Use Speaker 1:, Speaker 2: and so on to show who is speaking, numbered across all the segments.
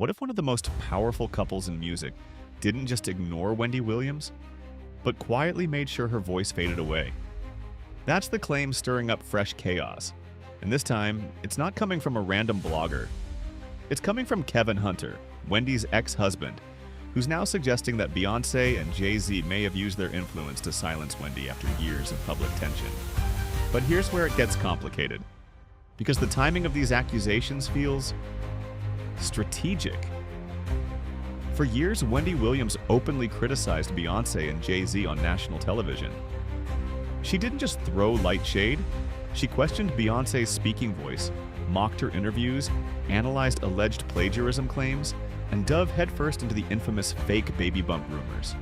Speaker 1: What if one of the most powerful couples in music didn't just ignore Wendy Williams, but quietly made sure her voice faded away? That's the claim stirring up fresh chaos. And this time, it's not coming from a random blogger. It's coming from Kevin Hunter, Wendy's ex-husband, who's now suggesting that Beyoncé and Jay-Z may have used their influence to silence Wendy after years of public tension. But here's where it gets complicated, because the timing of these accusations feels strategic. For years, Wendy Williams openly criticized Beyoncé and Jay-Z on national television. She didn't just throw light shade, she questioned Beyoncé's speaking voice, mocked her interviews, analyzed alleged plagiarism claims, and dove headfirst into the infamous fake baby bump rumors.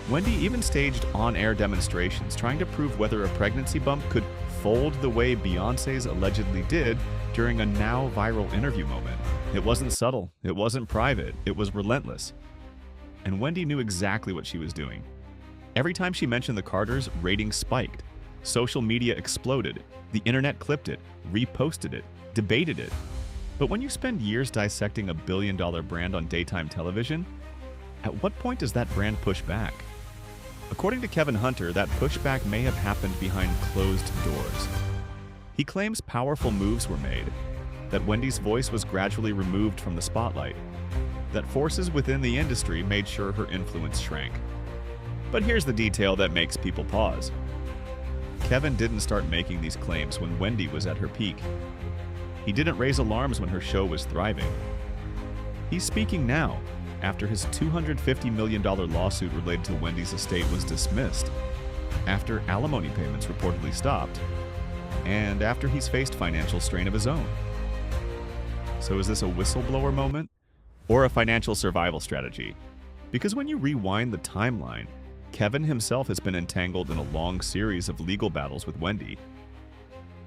Speaker 1: Wendy even staged on-air demonstrations trying to prove whether a pregnancy bump could fold the way Beyoncé's allegedly did during a now viral interview moment. It wasn't subtle, it wasn't private, it was relentless. And Wendy knew exactly what she was doing. Every time she mentioned the Carters, ratings spiked. Social media exploded. The internet clipped it, reposted it, debated it. But when you spend years dissecting a billion-dollar brand on daytime television, at what point does that brand push back? According to Kevin Hunter, that pushback may have happened behind closed doors. He claims powerful moves were made, that Wendy's voice was gradually removed from the spotlight, that forces within the industry made sure her influence shrank. But here's the detail that makes people pause. Kevin didn't start making these claims when Wendy was at her peak. He didn't raise alarms when her show was thriving. He's speaking now, after his $250 million lawsuit related to Wendy's estate was dismissed, after alimony payments reportedly stopped, and after he's faced financial strain of his own. So is this a whistleblower moment or a financial survival strategy? Because when you rewind the timeline, Kevin himself has been entangled in a long series of legal battles with Wendy.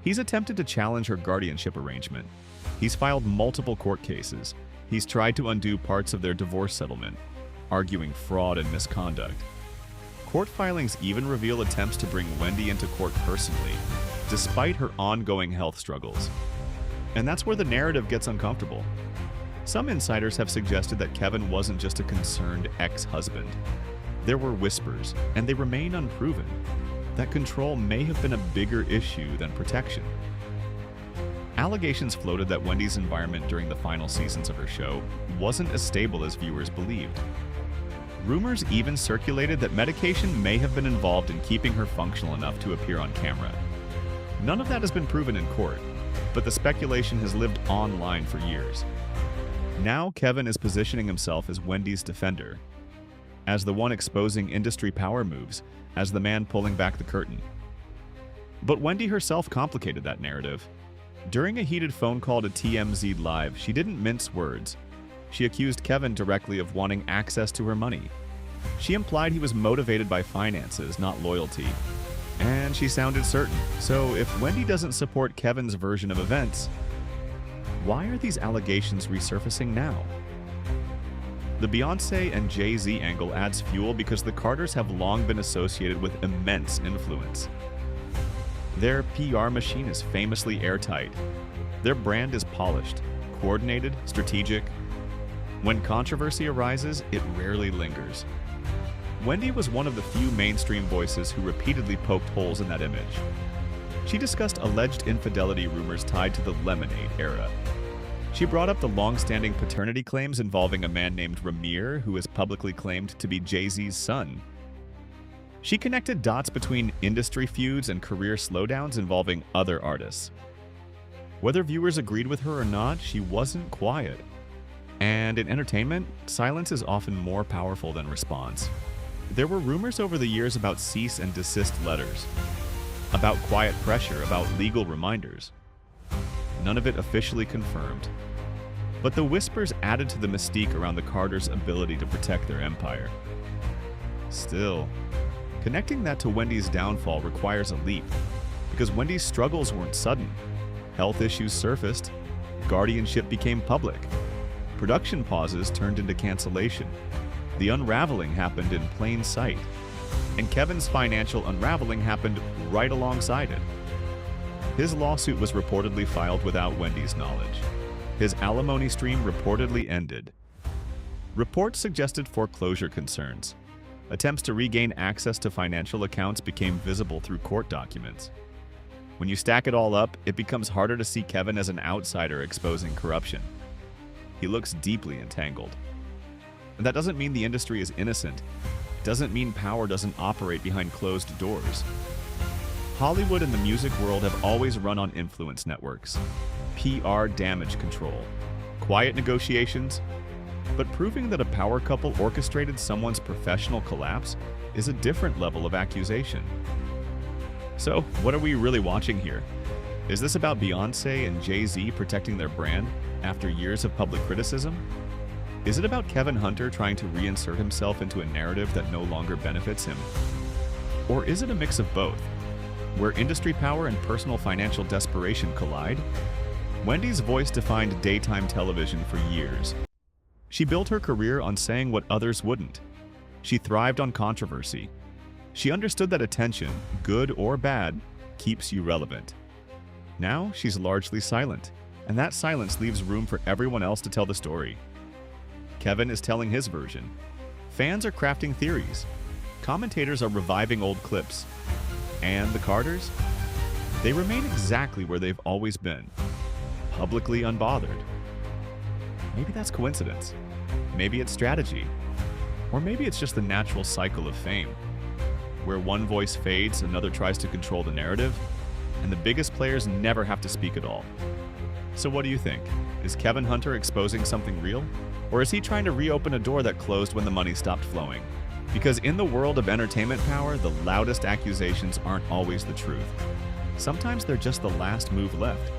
Speaker 1: He's attempted to challenge her guardianship arrangement. He's filed multiple court cases. He's tried to undo parts of their divorce settlement, arguing fraud and misconduct. Court filings even reveal attempts to bring Wendy into court personally, despite her ongoing health struggles. And that's where the narrative gets uncomfortable. Some insiders have suggested that Kevin wasn't just a concerned ex-husband. There were whispers, and they remain unproven, that control may have been a bigger issue than protection. Allegations floated that Wendy's environment during the final seasons of her show wasn't as stable as viewers believed. Rumors even circulated that medication may have been involved in keeping her functional enough to appear on camera. None of that has been proven in court, but the speculation has lived online for years. Now Kevin is positioning himself as Wendy's defender, as the one exposing industry power moves, as the man pulling back the curtain. But Wendy herself complicated that narrative. During a heated phone call to TMZ Live, she didn't mince words. She accused Kevin directly of wanting access to her money. She implied he was motivated by finances, not loyalty. And she sounded certain. So if Wendy doesn't support Kevin's version of events, why are these allegations resurfacing now? The Beyoncé and Jay-Z angle adds fuel because the Carters have long been associated with immense influence. Their PR machine is famously airtight. Their brand is polished, coordinated, strategic. When controversy arises, it rarely lingers. Wendy was one of the few mainstream voices who repeatedly poked holes in that image. She discussed alleged infidelity rumors tied to the Lemonade era. She brought up the long-standing paternity claims involving a man named Ramir, who is publicly claimed to be Jay-Z's son. She connected dots between industry feuds and career slowdowns involving other artists. Whether viewers agreed with her or not, she wasn't quiet. And in entertainment, silence is often more powerful than response. There were rumors over the years about cease and desist letters, about quiet pressure, about legal reminders. None of it officially confirmed. But the whispers added to the mystique around the Carters' ability to protect their empire. Still, connecting that to Wendy's downfall requires a leap, because Wendy's struggles weren't sudden. Health issues surfaced, guardianship became public, production pauses turned into cancellation. The unraveling happened in plain sight, and Kevin's financial unraveling happened right alongside it. His lawsuit was reportedly filed without Wendy's knowledge. his alimony stream reportedly ended. Reports suggested foreclosure concerns. Attempts to regain access to financial accounts became visible through court documents. When you stack it all up, it becomes harder to see Kevin as an outsider exposing corruption. He looks deeply entangled. And that doesn't mean the industry is innocent. It doesn't mean power doesn't operate behind closed doors. Hollywood and the music world have always run on influence networks, PR damage control, quiet negotiations, but proving that a power couple orchestrated someone's professional collapse is a different level of accusation. So, what are we really watching here? Is this about Beyoncé and Jay-Z protecting their brand after years of public criticism? Is it about Kevin Hunter trying to reinsert himself into a narrative that no longer benefits him? Or is it a mix of both, where industry power and personal financial desperation collide? Wendy's voice defined daytime television for years. She built her career on saying what others wouldn't. She thrived on controversy. She understood that attention, good or bad, keeps you relevant. Now she's largely silent, and that silence leaves room for everyone else to tell the story. Kevin is telling his version. Fans are crafting theories. Commentators are reviving old clips. And the Carters? They remain exactly where they've always been, publicly unbothered. Maybe that's coincidence. Maybe it's strategy. Or maybe it's just the natural cycle of fame, where one voice fades, another tries to control the narrative, and the biggest players never have to speak at all. So what do you think? Is Kevin Hunter exposing something real? Or is he trying to reopen a door that closed when the money stopped flowing? Because in the world of entertainment power, the loudest accusations aren't always the truth. Sometimes they're just the last move left.